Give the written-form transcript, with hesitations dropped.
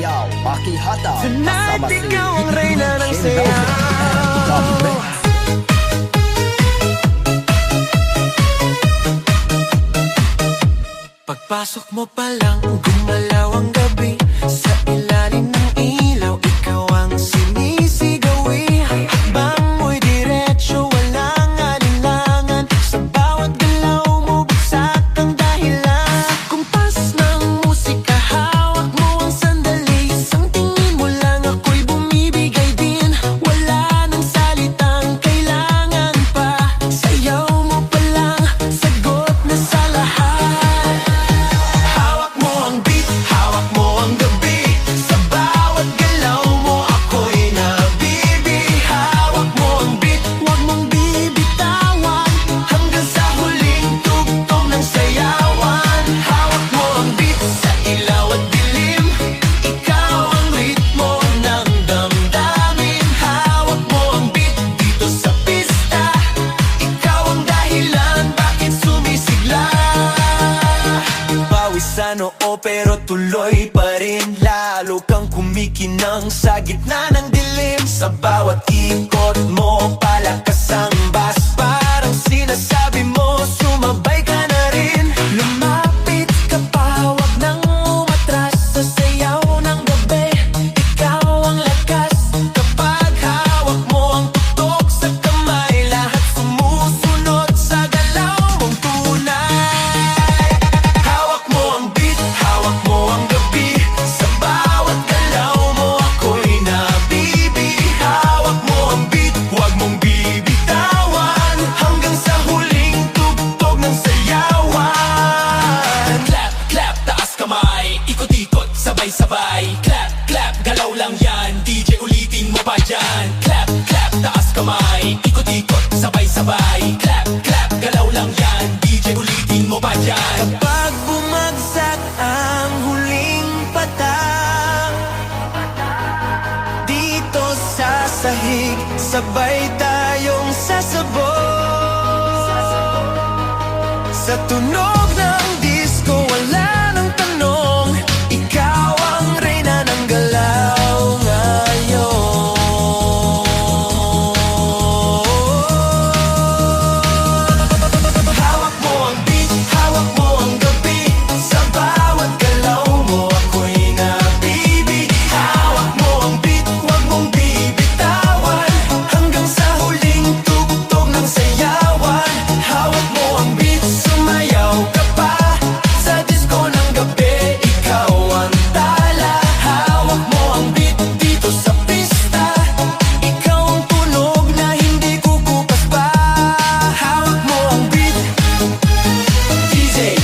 sumayaw, pakihataw. Tonight, ikaw ang reyna ng sayaw. Pagpasok mo pa lang, gumalaw ang gabi. Sa ilalim ng ilaw, ikaw ang sinisigawi. Hakbang mo'y diretso, walang alinlangan. Sa bawat galaw mo, bagsak ang dahilan. Sa kumpas ng musika, hawak mo ang sandali. Isang tingin mo lang, ako'y bumibigay din. Wala nang salitang kailangan pa. Sayaw mo pa lang, sagot na sa lahat. Oo, pero tuloy pa rin. Lalo kang kumikinang sa gitna ng dilim. Sa bawat ikot mo, palakas ang bas. Parang sinasabi mo, sumabay ka na rin. Lumapit ka pa, huwag nang umatras. Sa sayaw ng gabi, ikaw ang lakas. Kapag hawak mo ang tutok sa kamay, lahat sumusunod sa galaw mong tunay. Hawak mo ang beat, hawak mo ang gabi. Sa bawat galaw mo, ako'y nabibi. Hawak mo ang beat, huwag mong bibitawan. Hanggang sa huling tugtog ng sayawan. Clap, clap, taas kamay. Ikot-ikot, sabay-sabay. Clap, clap, galaw lang yan. DJ, ulitin mo pa dyan. Clap, clap, taas kamay. Ikot-ikot, sabay-sabay. Clap, clap, galaw lang yan. DJ, ulitin mo pa dyan. Kapag bumagsak ang huling patak, dito sa sahig, sabay tayong sasabog. Sa tunog ng disco, wala nang tanong. Ikaw ang reyna ng galaw ngayon. Hawak mo ang beat, hawak mo ang gabi. Sa bawat galaw mo, ako'y nabibi. Hawak mo ang beat, huwag mong bibitawan. Hanggang sa huling tugtog ng sayawan. Hawak mo ang beat, sumayaw ka pa. Sa disco ng gabi, ikaw ang tala. Hawak mo ang beat dito sa pista. Ikaw ang tunog na hindi kukupas pa. Hawak mo ang beat, DJ,